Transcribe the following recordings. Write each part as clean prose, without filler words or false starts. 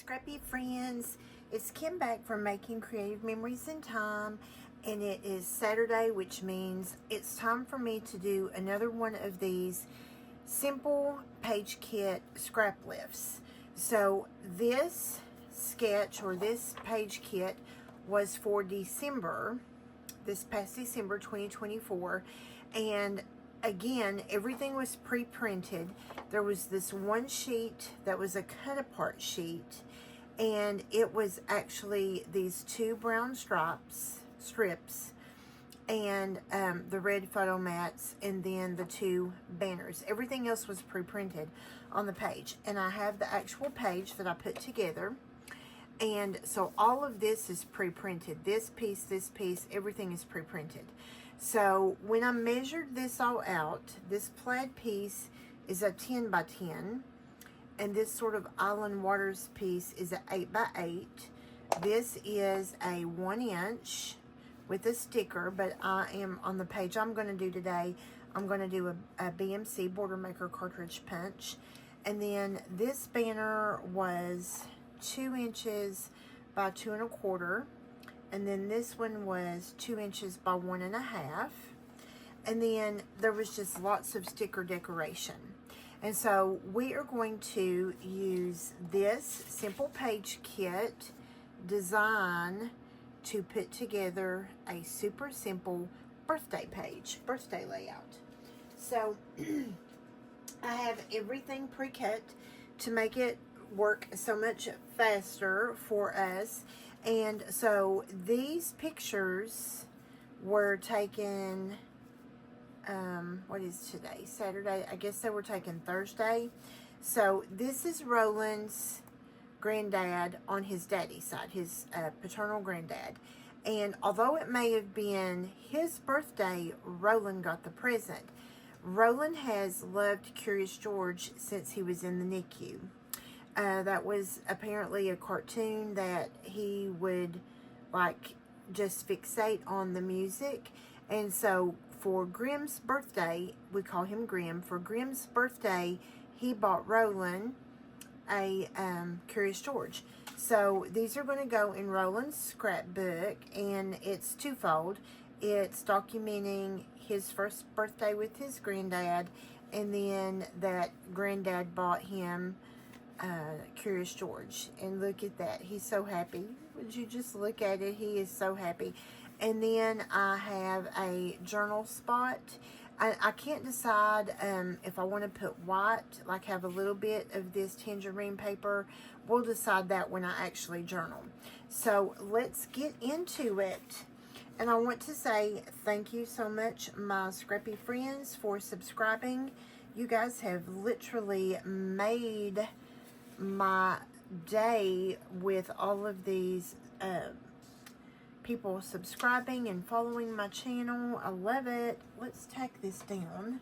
Scrappy friends, it's Kim back from Making Creative Memories in Time, and it is Saturday, which means it's time for me to do another one of these simple page kit scrap lifts. So this sketch or this page kit was for December, this past December 2024, and again, everything was pre-printed. There was this one sheet that was a cut-apart sheet, and it was actually these two brown strips, and the red photo mats, and then the two banners. Everything else was pre-printed on the page, and I have the actual page that I put together. And so all of this is pre-printed. This piece, everything is pre-printed. So when I measured this all out, this plaid piece is a 10 by 10. And this sort of Island Waters piece is an 8 by 8. This is a 1 inch with a sticker, but I am on the page I'm going to do today. I'm going to do a BMC Border Maker cartridge punch. And then this banner was 2 inches by 2 1/4, and then this one was 2 inches by 1 1/2, and then there was just lots of sticker decoration. And so we are going to use this simple page kit design to put together a super simple birthday layout. So I have everything pre-cut to make it work so much faster for us. And so these pictures were taken, what is today? Saturday. I guess they were taken Thursday. So this is Roland's granddad on his daddy's side, his paternal granddad. And although it may have been his birthday, Roland got the present. Roland has loved Curious George since he was in the NICU. That was apparently a cartoon that he would like just fixate on the music. And so for Grimm's birthday, we call him Grimm, for Grimm's birthday, he bought Roland a Curious George. So these are going to go in Roland's scrapbook, and it's twofold. It's documenting his first birthday with his granddad, and then that granddad bought him Curious George. And look at that, he's so happy. Would you just look at it? He is so happy. And then I have a journal spot. I can't decide if I want to put white, like have a little bit of this tangerine paper. We'll decide that when I actually journal. So let's get into it. And I want to say thank you so much, my scrappy friends, for subscribing. You guys have literally made my day with all of these people subscribing and following my channel. I love it. Let's tack this down.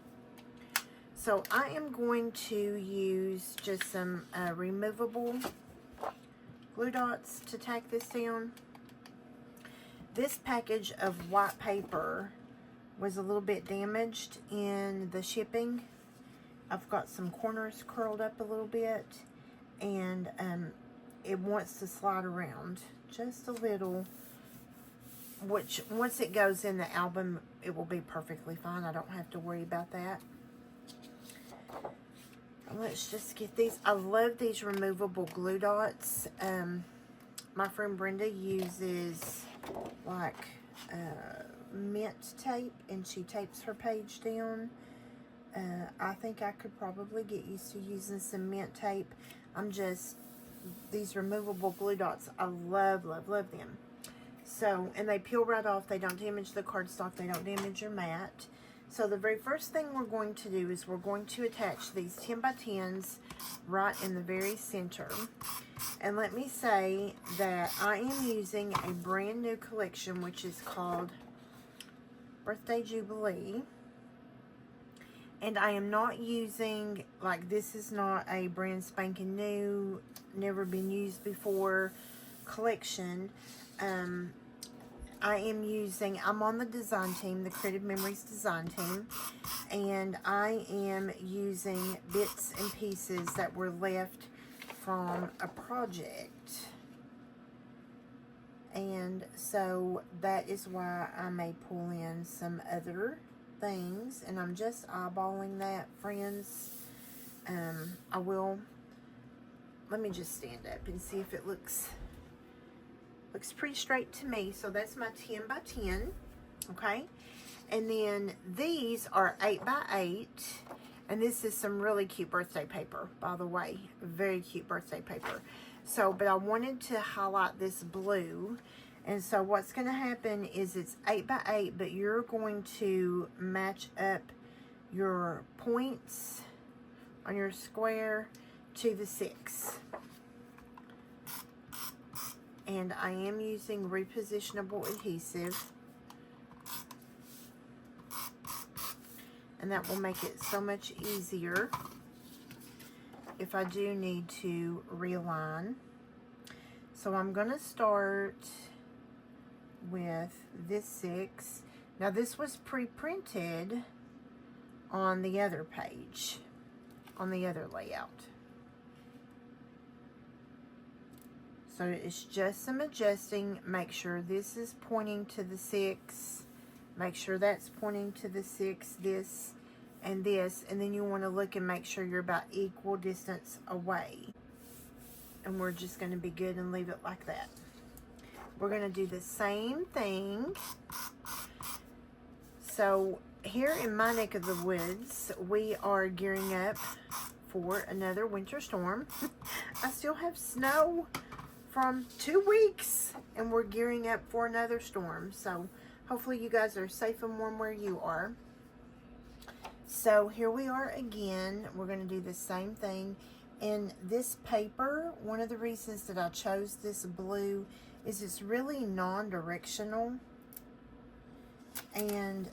So I am going to use just some removable glue dots to tack this down. This package of white paper was a little bit damaged in the shipping. I've got some corners curled up a little bit, and it wants to slide around just a little, which once it goes in the album, it will be perfectly fine. I don't have to worry about that. Let's just get these. I love these removable glue dots. My friend Brenda uses like mint tape, and she tapes her page down. I think I could probably get used to using some mint tape. These removable glue dots, I love them. So, and they peel right off. They don't damage the cardstock. They don't damage your mat. So the very first thing we're going to do is we're going to attach these 10 by 10s right in the very center. And let me say that I am using a brand new collection, which is called Birthday Jubilee. And I am not using, like, this is not a brand spanking new, never been used before collection. I'm on the design team, the Creative Memories design team, and I am using bits and pieces that were left from a project. And so that is why I may pull in some other things. And I'm just eyeballing that, friends. I will, let me just stand up and see if it looks pretty straight to me. So that's my 10 by 10, okay? And then these are 8 by 8, and this is some really cute birthday paper, by the way. Very cute birthday paper. So, but I wanted to highlight this blue, and so what's going to happen is it's 8 by 8, but you're going to match up your points on your square to the 6. And I am using repositionable adhesive, and that will make it so much easier if I do need to realign. So I'm going to start with this 6. Now this was pre-printed on the other page, on the other layout. So it's just some adjusting. Make sure this is pointing to the 6. Make sure that's pointing to the 6, this and this. And then you want to look and make sure you're about equal distance away. And we're just going to be good and leave it like that. We're going to do the same thing. So here in my neck of the woods, we are gearing up for another winter storm. I still have snow from 2 weeks, and we're gearing up for another storm. So hopefully you guys are safe and warm where you are. So here we are again. We're going to do the same thing. And this paper, one of the reasons that I chose this blue is it's really non-directional. And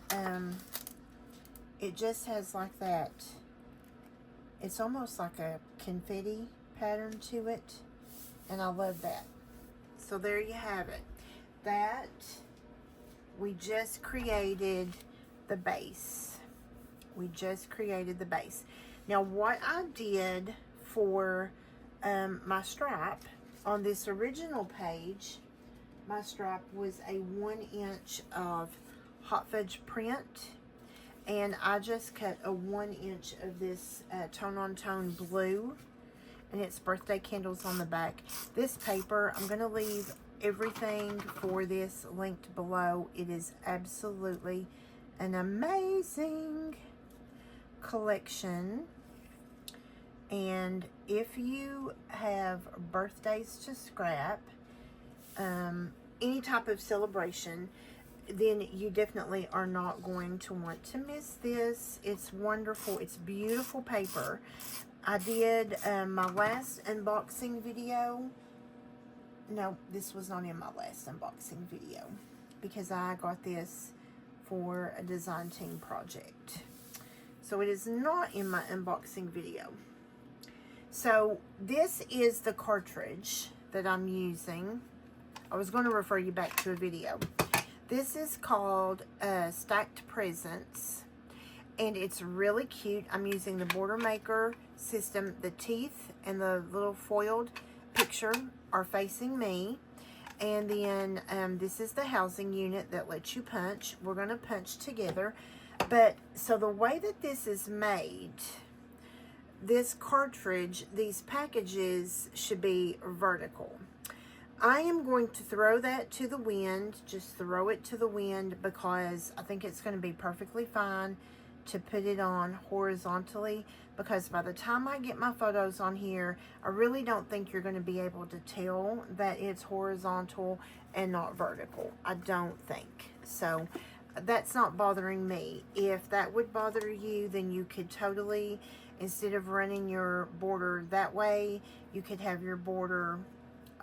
it just has like that, it's almost like a confetti pattern to it. And I love that. So there you have it. That, we just created the base. We just created the base. Now what I did for my stripe on this original page, my stripe was a 1 inch of hot fudge print, and I just cut a 1 inch of this tone-on-tone blue, and it's birthday candles on the back. This paper, I'm going to leave everything for this linked below. It is absolutely an amazing collection. And if you have birthdays to scrap, any type of celebration, then you definitely are not going to want to miss this. It's wonderful. It's beautiful paper. I did my last unboxing video. No, this was not in my last unboxing video because I got this for a design team project. So it is not in my unboxing video. So this is the cartridge that I'm using. I was going to refer you back to a video. This is called Stacked Presents, and it's really cute. I'm using the Border Maker system. The teeth and the little foiled picture are facing me. And then this is the housing unit that lets you punch. We're going to punch together. But so the way that this is made, this cartridge, these packages should be vertical. I am going to throw that to the wind, just throw it to the wind, because I think it's going to be perfectly fine to put it on horizontally, because by the time I get my photos on here, I really don't think you're going to be able to tell that it's horizontal and not vertical. I don't think. So that's not bothering me. If that would bother you, then you could totally, instead of running your border that way, you could have your border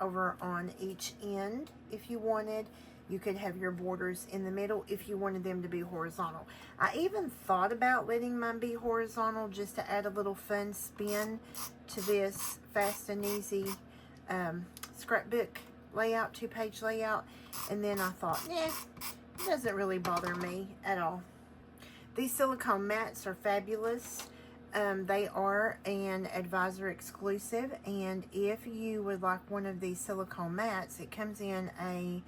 over on each end if you wanted. You could have your borders in the middle if you wanted them to be horizontal. I even thought about letting mine be horizontal just to add a little fun spin to this fast and easy scrapbook layout, 2-page layout. And then I thought, yeah, it doesn't really bother me at all. These silicone mats are fabulous. They are an advisor exclusive, and if you would like one of these silicone mats, it comes in a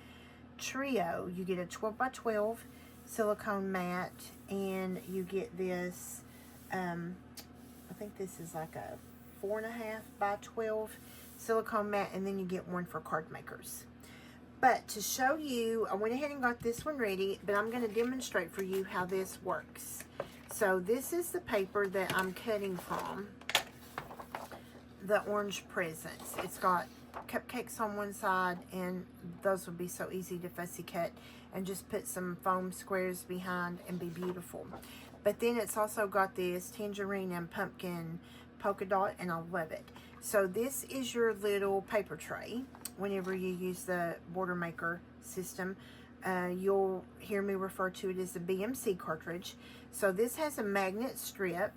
trio. You get a 12 by 12 silicone mat, and you get this, I think this is like a 4.5 by 12 silicone mat, and then you get one for card makers. But to show you, I went ahead and got this one ready, but I'm going to demonstrate for you how this works. So this is the paper that I'm cutting from, the orange presents. It's got cupcakes on one side, and those would be so easy to fussy cut and just put some foam squares behind and be beautiful. But then it's also got this tangerine and pumpkin polka dot, and I love it. So this is your little paper tray. Whenever you use the border maker system, you'll hear me refer to it as the BMC cartridge. So this has a magnet strip,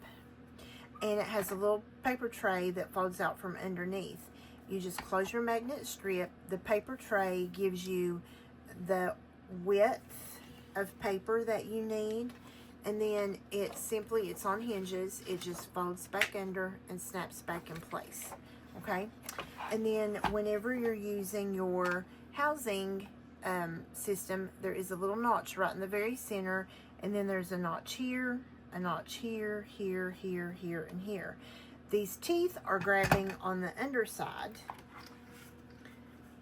and it has a little paper tray that folds out from underneath. You just close your magnet strip. The paper tray gives you the width of paper that you need, and then it's on hinges. It just folds back under and snaps back in place. Okay, and then whenever you're using your housing system, there is a little notch right in the very center, and then there's a notch here, here, here, here, and here. These teeth are grabbing on the underside.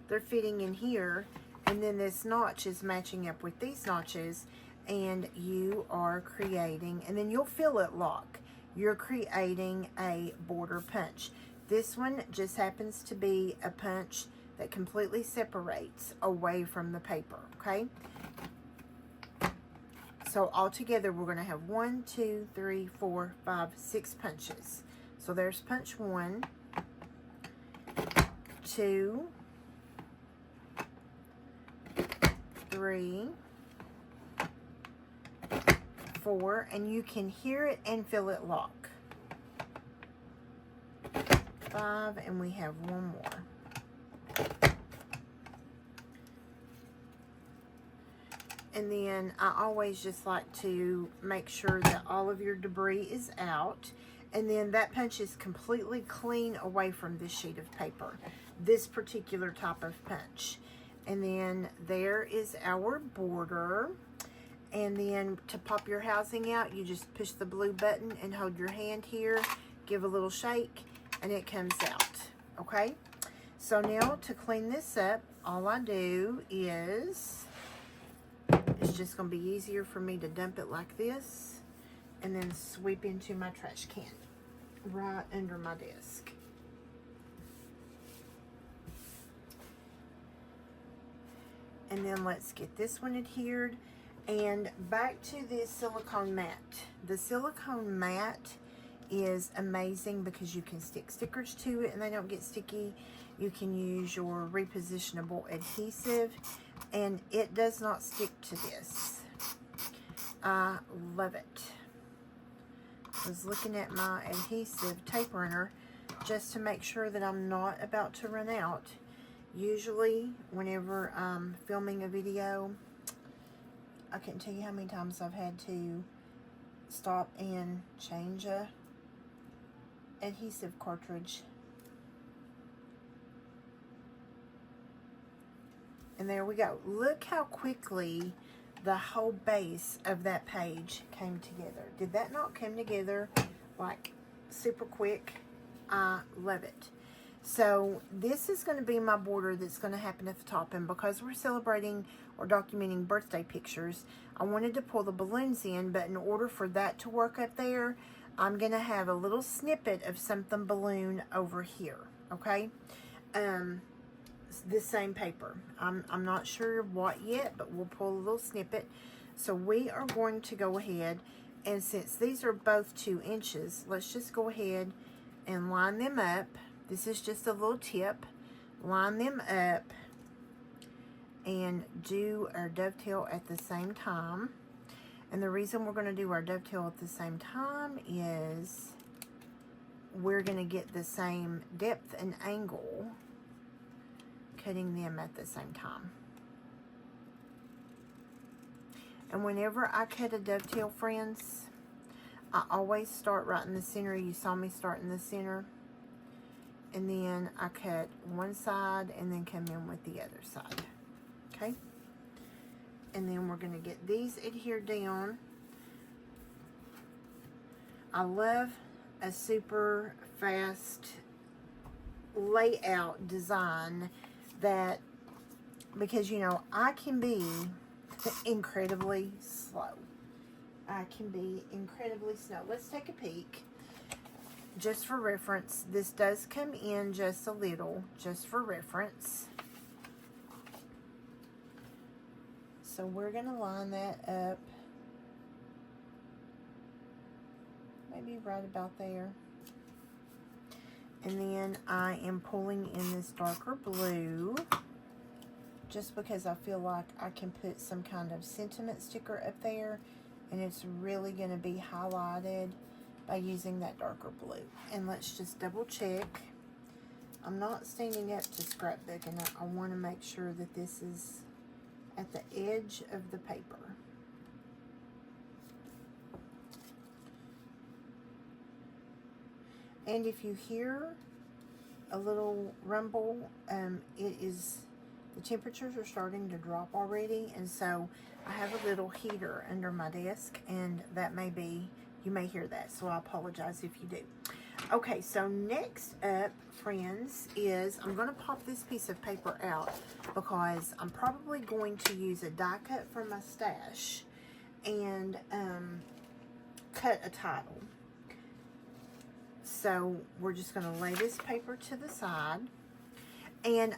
They're fitting in here, and then this notch is matching up with these notches, and you are creating, and then you'll feel it lock. You're creating a border punch. This one just happens to be a punch that completely separates away from the paper, okay? So altogether, we're gonna have 1, 2, 3, 4, 5, 6 punches. So there's punch 1, 2, 3, 4, and you can hear it and feel it lock. 5, and we have one more. And then I always just like to make sure that all of your debris is out, and then that punch is completely clean away from this sheet of paper, this particular type of punch. And then there is our border. And then to pop your housing out, you just push the blue button and hold your hand here, give a little shake, and it comes out. Okay, so now to clean this up, all I do is, it's just going to be easier for me to dump it like this and then sweep into my trash can right under my desk. And then let's get this one adhered. And back to this silicone mat. The silicone mat is amazing because you can stick stickers to it and they don't get sticky. You can use your repositionable adhesive, and it does not stick to this. I love it. I was looking at my adhesive tape runner just to make sure that I'm not about to run out. Usually whenever I'm filming a video, I can't tell you how many times I've had to stop and change a adhesive cartridge. And there we go. Look how quickly the whole base of that page came together. Did that not come together like super quick? I love it. So this is going to be my border that's going to happen at the top, and because we're celebrating or documenting birthday pictures, I wanted to pull the balloons in, but in order for that to work up there, I'm going to have a little snippet of something balloon over here, okay? This same paper. I'm not sure what yet, but we'll pull a little snippet. So we are going to go ahead, and since these are both 2 inches, let's just go ahead and line them up. This is just a little tip. Line them up and do our dovetail at the same time. And the reason we're going to do our dovetail at the same time is we're going to get the same depth and angle cutting them at the same time. And whenever I cut a dovetail, friends, I always start right in the center. You saw me start in the center. And then I cut one side and then come in with the other side. Okay? And then we're going to get these adhered down. I love a super fast layout design that, because you know, I can be incredibly slow. I can be incredibly slow. Let's take a peek. Just for reference, this does come in just a little, just for reference. So we're going to line that up. Maybe right about there. And then I am pulling in this darker blue, just because I feel like I can put some kind of sentiment sticker up there, and it's really going to be highlighted by using that darker blue. And let's just double check. I'm not standing up to scrapbook, and I want to make sure that this is at the edge of the paper. And if you hear a little rumble, it is, the temperatures are starting to drop already, and so I have a little heater under my desk, and that may be, you may hear that, so I apologize if you do. Okay, so next up, friends, is I'm going to pop this piece of paper out because I'm probably going to use a die cut from my stash and cut a title. So we're just going to lay this paper to the side. And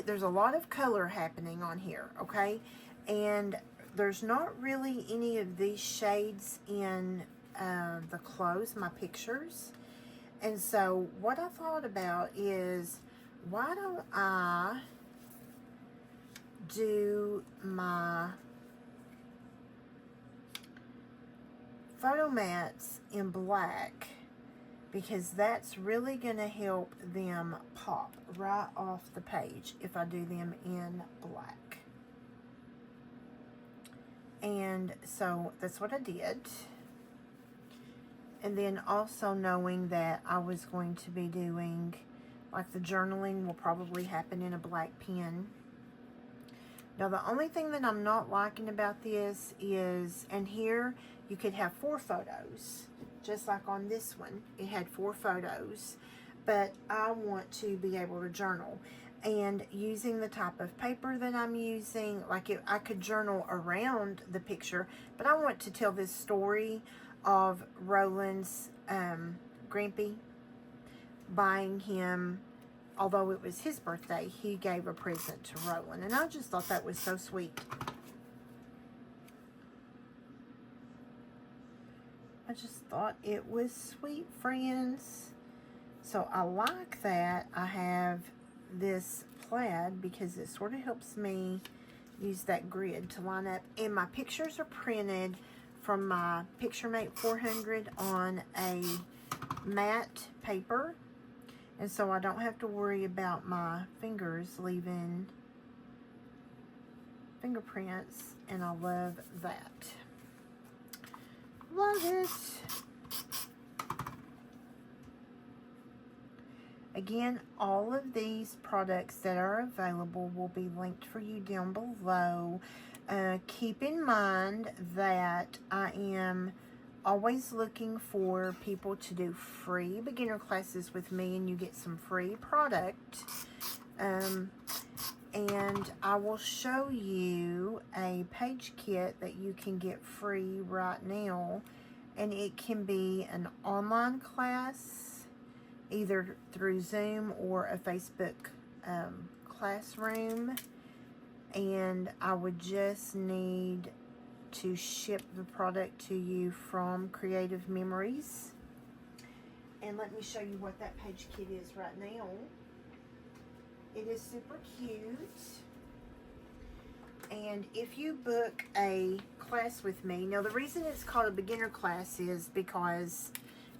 there's a lot of color happening on here, okay? And there's not really any of these shades in the clothes, my pictures. And so what I thought about is, why don't I do my photo mats in black, because that's really going to help them pop right off the page if I do them in black. And so that's what I did. And then also knowing that I was going to be doing, like, the journaling will probably happen in a black pen. Now the only thing that I'm not liking about this is, and here you could have 4 photos, just like on this one, it had 4 photos, but I want to be able to journal. And using the type of paper that I'm using, like I could journal around the picture, but I want to tell this story of Roland's Grampy buying him, although it was his birthday, he gave a present to Roland. And I just thought that was so sweet. I just thought it was sweet, friends. So I like that I have this plaid, because it sort of helps me use that grid to line up. And my pictures are printed from my PictureMate 400 on a matte paper. And so I don't have to worry about my fingers leaving fingerprints. And I love that. Love it. Again, all of these products that are available will be linked for you down below. Keep in mind that I am always looking for people to do free beginner classes with me, and you get some free product. And I will show you a page kit that you can get free right now, and it can be an online class, either through Zoom or a Facebook classroom, and I would just need to ship the product to you from Creative Memories. And let me show you what that page kit is right now. It is super cute. And if you book a class with me, now the reason it's called a beginner class is because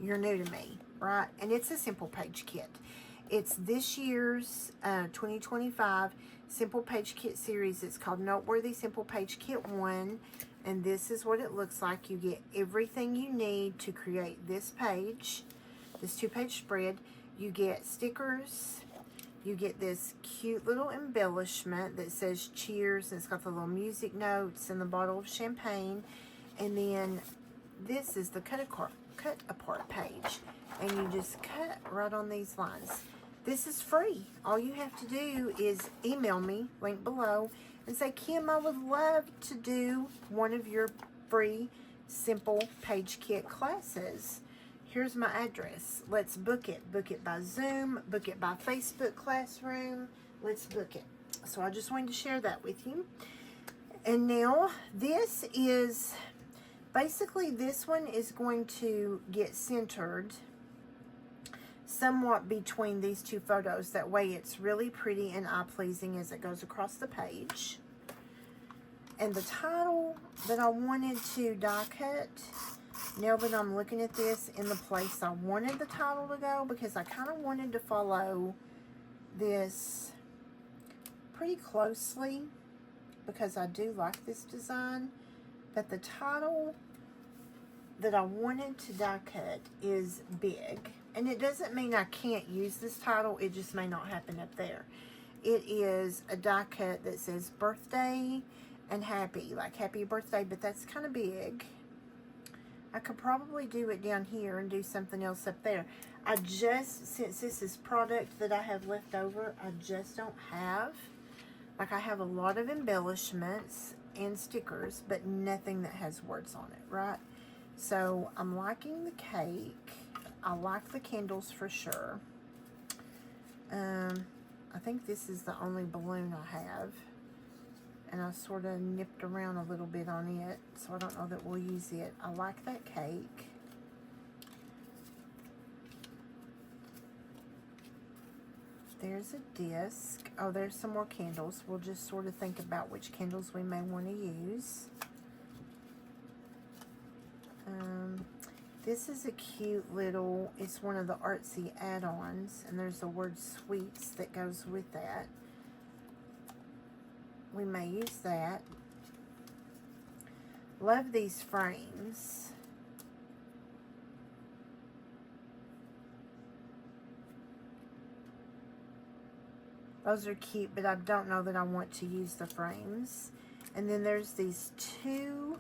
you're new to me, right? And it's a simple page kit. It's this year's 2025 Simple Page Kit series. It's called Noteworthy Simple Page Kit 1. And this is what it looks like. You get everything you need to create this page, this 2-page spread. You get stickers. You get this cute little embellishment that says cheers, and it's got the little music notes and the bottle of champagne. And then this is the cut apart page. And you just cut right on these lines. This is free. All you have to do is email me, link below, and say, Kim, I would love to do one of your free Simple Page Kit classes. Here's my address. Let's book it. Book it by Zoom. Book it by Facebook Classroom. Let's book it. So I just wanted to share that with you. And now this is, basically this one is going to get centered somewhat between these two photos. That way it's really pretty and eye-pleasing as it goes across the page. And the title that I wanted to die cut, now that I'm looking at this in the place I wanted the title to go, because I kind of wanted to follow this pretty closely because I do like this design, but the title that I wanted to die cut is big. And it doesn't mean I can't use this title, it just may not happen up there. It is a die cut that says birthday and happy, like happy birthday, but that's kind of big. I could probably do it down here and do something else up there. I just, since this is product that I have left over, I just don't have. Like, I have a lot of embellishments and stickers, but nothing that has words on it, right? So I'm liking the cake. I like the candles for sure. I think this is the only balloon I have. And I sort of nipped around a little bit on it, so I don't know that we'll use it. I like that cake. There's a disc. Oh, there's some more candles. We'll just sort of think about which candles we may want to use. This is a cute little, it's one of the artsy add-ons, and there's the word sweets that goes with that. We may use that. Love these frames. Those are cute, but I don't know that I want to use the frames. And then there's these two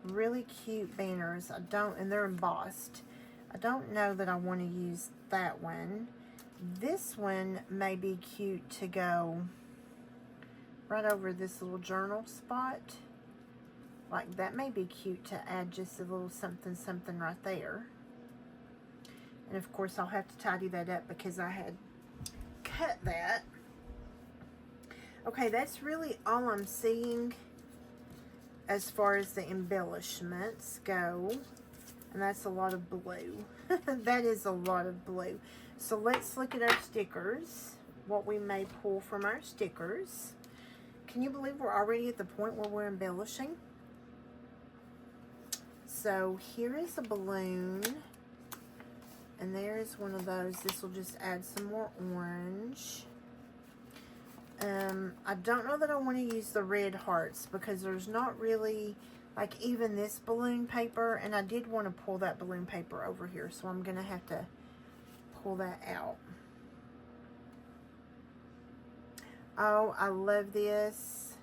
really cute banners. And they're embossed. I don't know that I want to use that one. This one may be cute to go right over this little journal spot. Like, that may be cute to add just a little something something right there. And of course I'll have to tidy that up because I had cut that. Okay, that's really all I'm seeing as far as the embellishments go. And that's a lot of blue. That is a lot of blue. So let's look at our stickers. What we may pull from our stickers. Can you believe we're already at the point where we're embellishing? So here is a balloon. And there is one of those. This will just add some more orange. I don't know that I want to use the red hearts because there's not really, like, even this balloon paper. And I did want to pull that balloon paper over here. So I'm going to have to pull that out. Oh, I love this.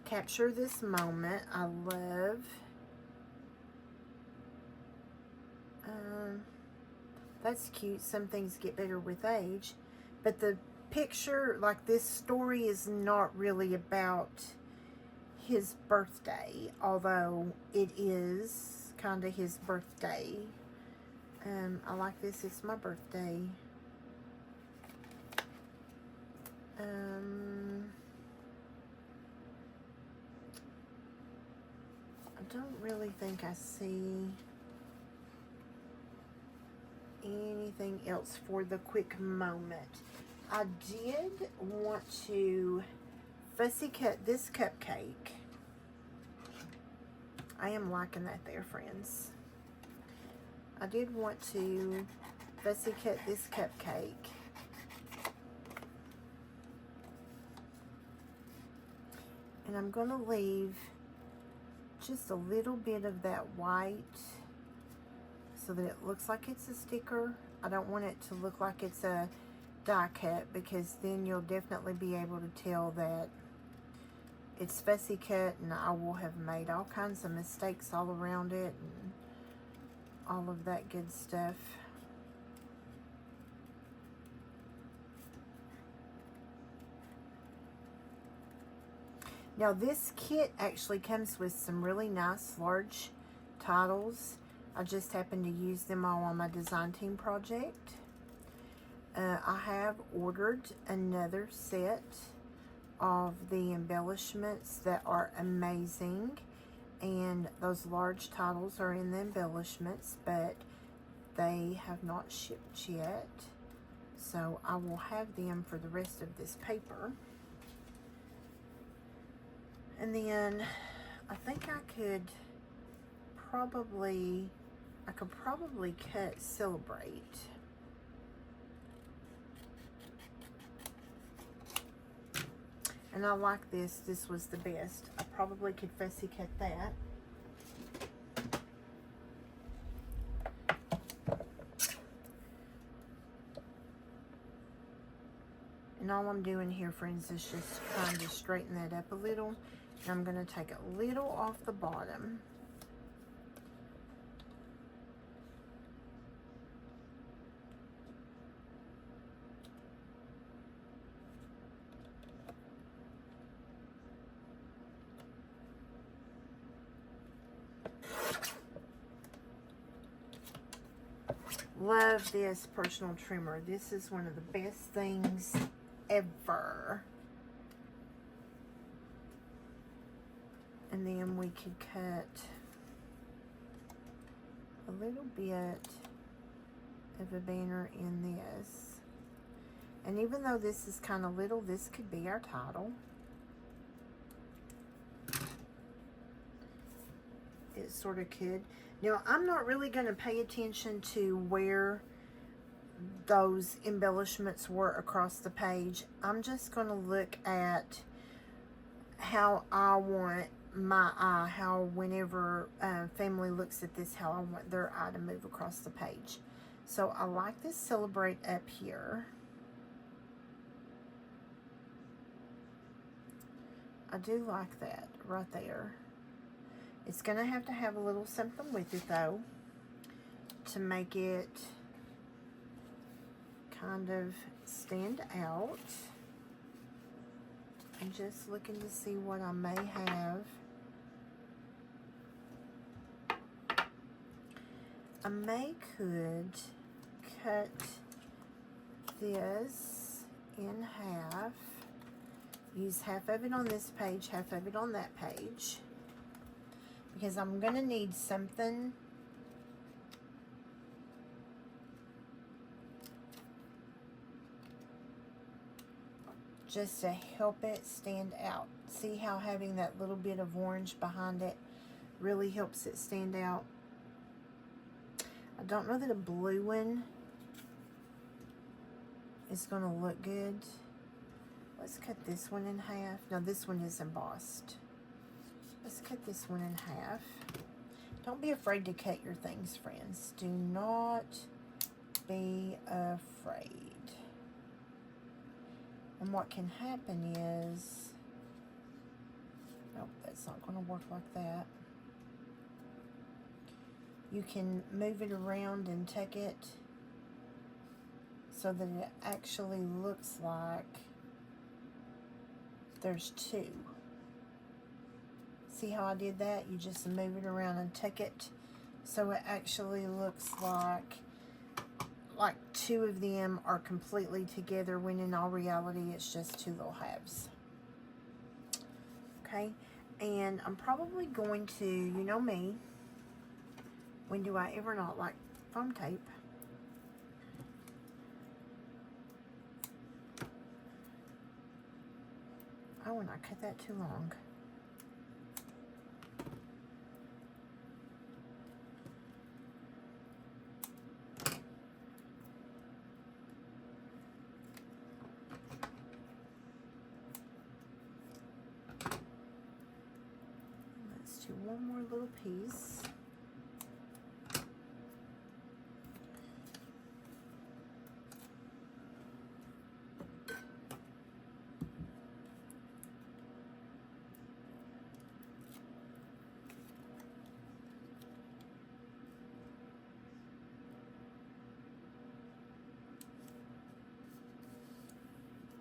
Capture this moment. I love. That's cute. Some things get better with age. But the picture, like, this story is not really about his birthday. Although it is kind of his birthday. I like this. It's my birthday. I don't really think I see anything else for the quick moment. I did want to fussy cut this cupcake. I am liking that there, friends. I did want to fussy cut this cupcake. And I'm going to leave just a little bit of that white so that it looks like it's a sticker. I don't want it to look like it's a die cut, because then you'll definitely be able to tell that it's fussy cut, and I will have made all kinds of mistakes all around it and all of that good stuff. Now this kit actually comes with some really nice large titles. I just happened to use them all on my design team project. I have ordered another set of the embellishments that are amazing, and those large titles are in the embellishments, but they have not shipped yet, so I will have them for the rest of this paper. And then I think I could probably cut Celebrate. And I like this. This was the best. I probably could fussy cut that. And all I'm doing here, friends, is just trying to straighten that up a little. And I'm going to take a little off the bottom. Love this personal trimmer. This is one of the best things ever. And then we could cut a little bit of a banner in this. And even though this is kind of little, this could be our title. It sort of could. Now, I'm not really going to pay attention to where those embellishments were across the page. I'm just going to look at how I want my eye, how whenever family looks at this, how I want their eye to move across the page. So I like this Celebrate up here. I do like that right there. It's going to have a little something with it, though, to make it kind of stand out. I'm just looking to see what I may have. I could cut this in half. Use half of it on this page, half of it on that page. Because I'm going to need something just to help it stand out. See how having that little bit of orange behind it really helps it stand out? I don't know that a blue one is going to look good. Let's cut this one in half. No, this one is embossed. Let's cut this one in half. Don't be afraid to cut your things, friends. Do not be afraid. And what can happen is, nope, that's not going to work like that. You can move it around and tuck it so that it actually looks like there's two. See how I did that? You just move it around and tuck it so it actually looks like two of them are completely together, when in all reality it's just two little halves. Okay, and I'm probably going to, you know me, when do I ever not like foam tape? Oh, and I cut that too long. Let's do one more little piece.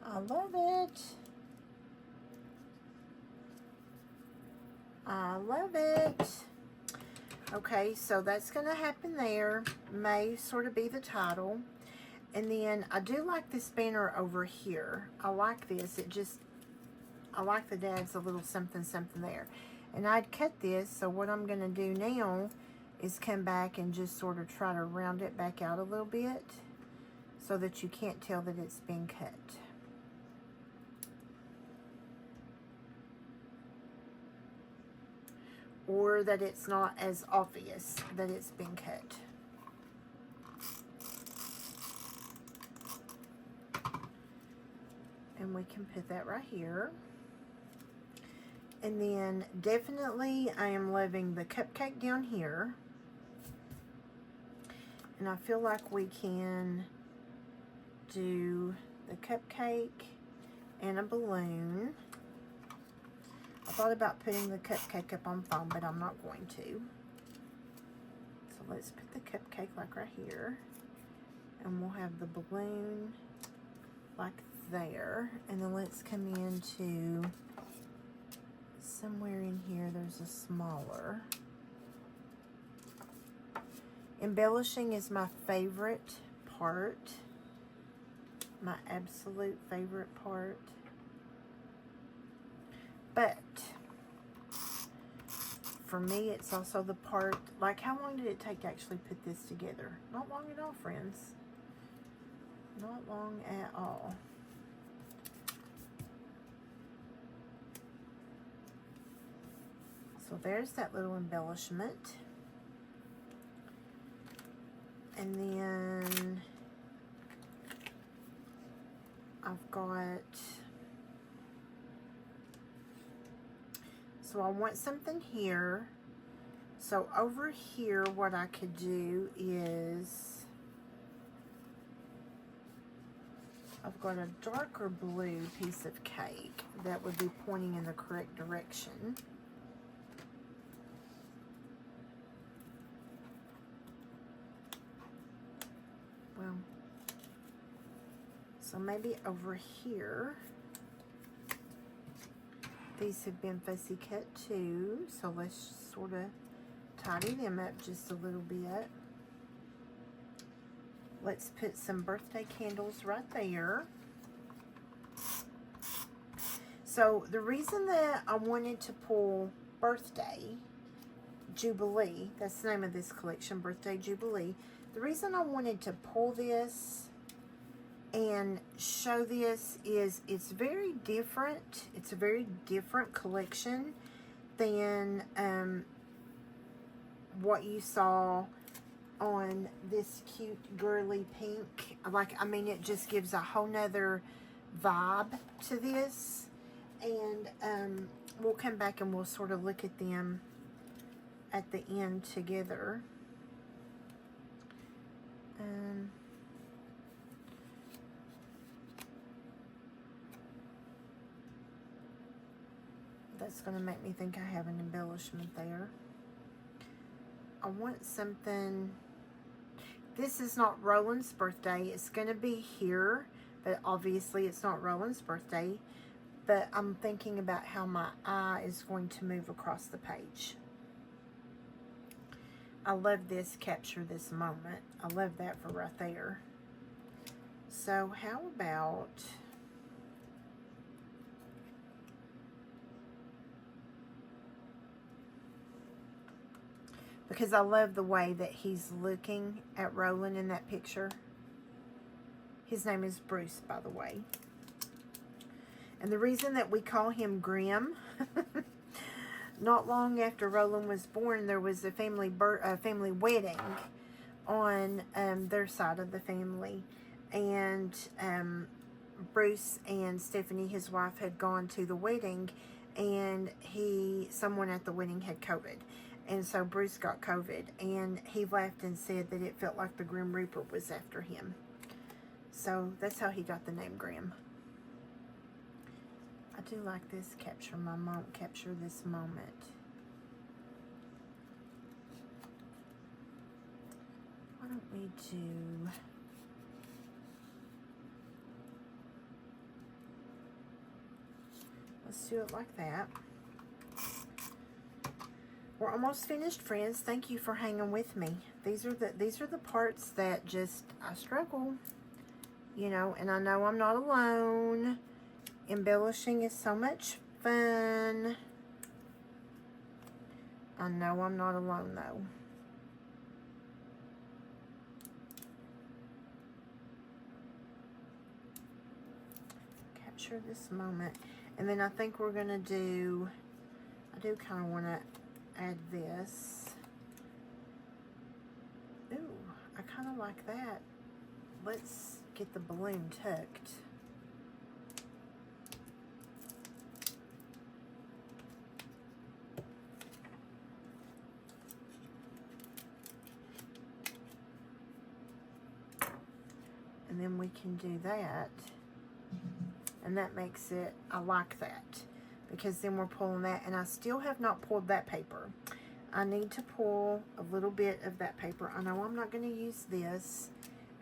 I love it. I love it. Okay, so that's going to happen there. May sort of be the title. And then I do like this banner over here. I like this. I like the dad's a little something something there. And I'd cut this, so what I'm going to do now is come back and just sort of try to round it back out a little bit so that you can't tell that it's been cut. Or that it's not as obvious that it's been cut. And we can put that right here. And then definitely I am loving the cupcake down here. And I feel like we can do the cupcake and a balloon. I thought about putting the cupcake up on foam, but I'm not going to. So let's put the cupcake like right here. And we'll have the balloon like there. And then let's come into somewhere in here, there's a smaller. Embellishing is my favorite part. My absolute favorite part. But for me, it's also the part, like how long did it take to actually put this together? Not long at all, friends. Not long at all. So there's that little embellishment. And then I've got, so I want something here. So over here, what I could do is, I've got a darker blue piece of cake that would be pointing in the correct direction. Well, so maybe over here. These have been fussy cut too, so let's sort of tidy them up just a little bit. Let's put some birthday candles right there. So the reason that I wanted to pull Birthday Jubilee, that's the name of this collection, Birthday Jubilee. The reason I wanted to pull this and show this is it's very different. It's a very different collection than what you saw on this cute girly pink. Like, I mean, it just gives a whole nother vibe to this. And we'll come back and we'll sort of look at them at the end together. That's going to make me think I have an embellishment there. I want something. This is not Roland's birthday. It's going to be here, but obviously it's not Roland's birthday. But I'm thinking about how my eye is going to move across the page. I love this, capture this moment. I love that for right there. So how about, because I love the way that he's looking at Roland in that picture. His name is Bruce, by the way. And the reason that we call him Grim, not long after Roland was born, there was a family wedding on their side of the family. And Bruce and Stephanie, his wife, had gone to the wedding. and someone at the wedding had COVID. And so Bruce got COVID, and he laughed and said that it felt like the Grim Reaper was after him. So that's how he got the name Grim. I do like this capture this moment. Why don't we do... Let's do it like that. We're almost finished, friends. Thank you for hanging with me. These are the parts that just I struggle, you know, and I know I'm not alone. Embellishing is so much fun. I know I'm not alone though. Capture this moment. And then I think we're gonna do, I do kind of want to add this. Ooh, I kind of like that. Let's get the balloon tucked. And then we can do that. And that makes it, I like that. Because then we're pulling that. And I still have not pulled that paper. I need to pull a little bit of that paper. I know I'm not going to use this.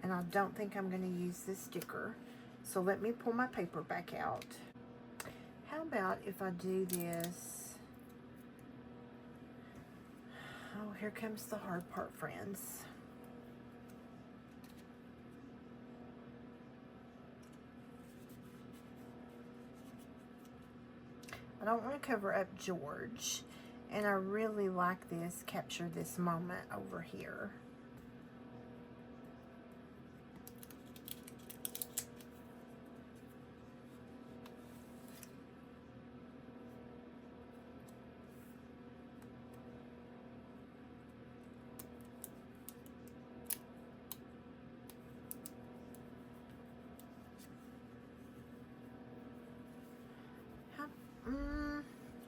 And I don't think I'm going to use this sticker. So let me pull my paper back out. How about if I do this? Oh, here comes the hard part, friends. I don't want to cover up George, and I really like this, capture this moment over here.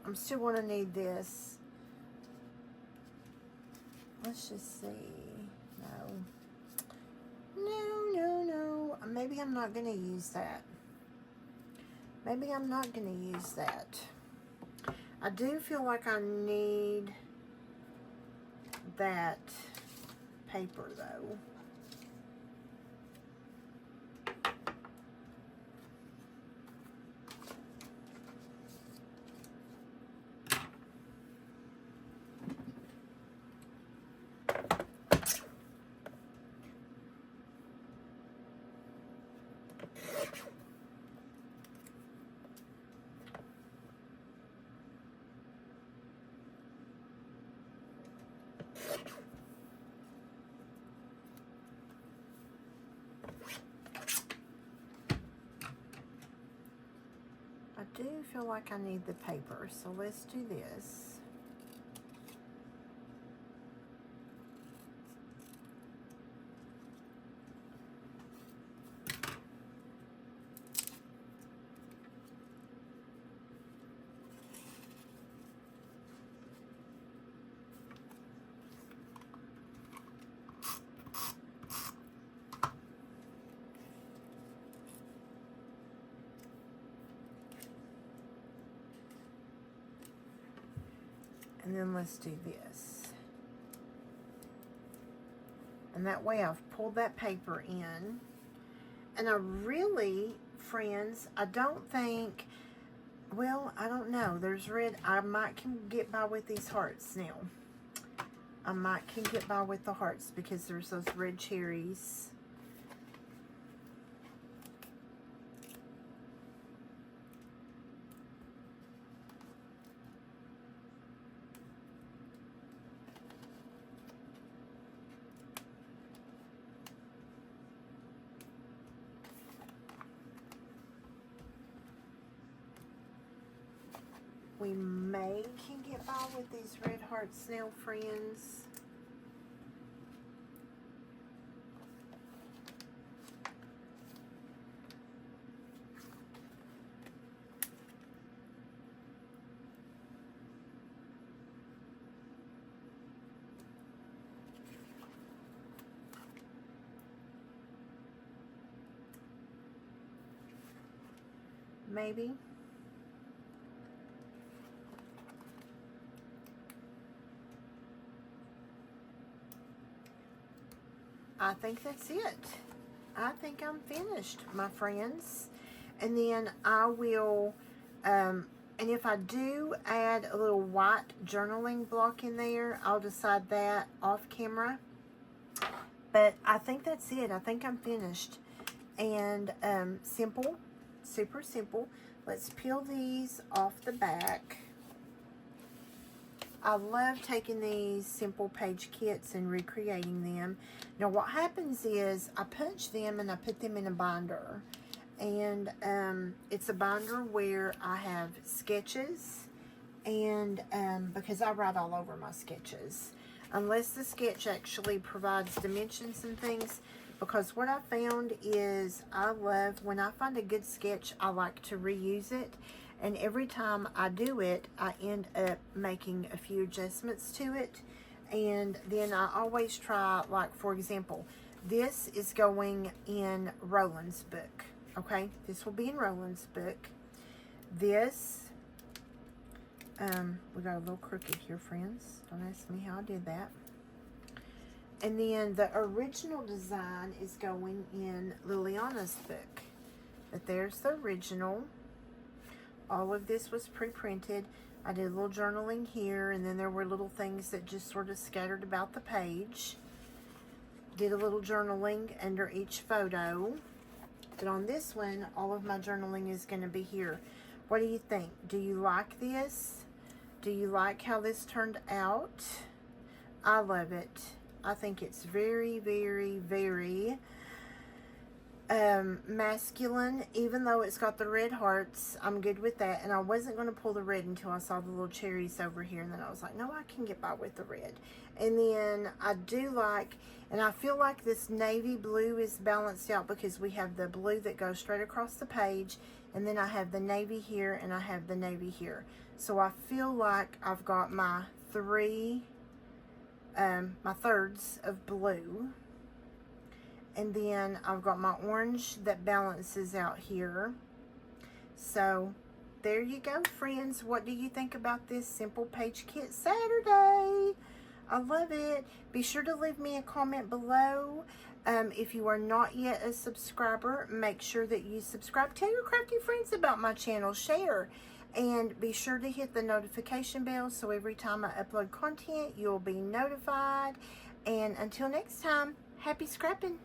I'm still going to need this. Let's just see. No. Maybe I'm not going to use that. Maybe I'm not going to use that. I do feel like I need that paper though. I do feel like I need the paper, so let's do this. And then let's do this. And that way I've pulled that paper in. And I really, friends, I don't think, well, I don't know. There's red. I might can get by with these hearts now. I might can get by with the hearts because there's those red cherries. We may can get by with these red hearts now, friends. maybe. I think that's it. I think I'm finished, my friends. And then I will, and if I do add a little white journaling block in there, I'll decide that off camera. But I think that's it. I think I'm finished. And simple, super simple. Let's peel these off the back. I love taking these simple page kits and recreating them. Now what happens is I punch them and I put them in a binder. And it's a binder where I have sketches, and because I write all over my sketches. Unless the sketch actually provides dimensions and things. Because what I found is I love, when I find a good sketch, I like to reuse it. And every time I do it, I end up making a few adjustments to it. And then I always try, like for example, this is going in Roland's book. Okay, this will be in Roland's book. This, we got a little crooked here, friends. Don't ask me how I did that. And then the original design is going in Liliana's book. But there's the original. All of this was pre-printed. I did a little journaling here, and then there were little things that just sort of scattered about the page. Did a little journaling under each photo. But on this one, all of my journaling is going to be here. What do you think? Do you like this? Do you like how this turned out? I love it. I think it's very, very, very masculine. Even though it's got the red hearts, I'm good with that. And I wasn't going to pull the red until I saw the little cherries over here. And then I was like, no, I can get by with the red. And then I do like, and I feel like this navy blue is balanced out because we have the blue that goes straight across the page. And then I have the navy here and I have the navy here. So I feel like I've got my my thirds of blue. And then I've got my orange that balances out here. So there you go, friends. What do you think about this Simple Page Kit Saturday? I love it. Be sure to leave me a comment below. If you are not yet a subscriber, make sure that you subscribe. Tell your crafty friends about my channel. Share. And be sure to hit the notification bell so every time I upload content, you'll be notified. And until next time, happy scrapping.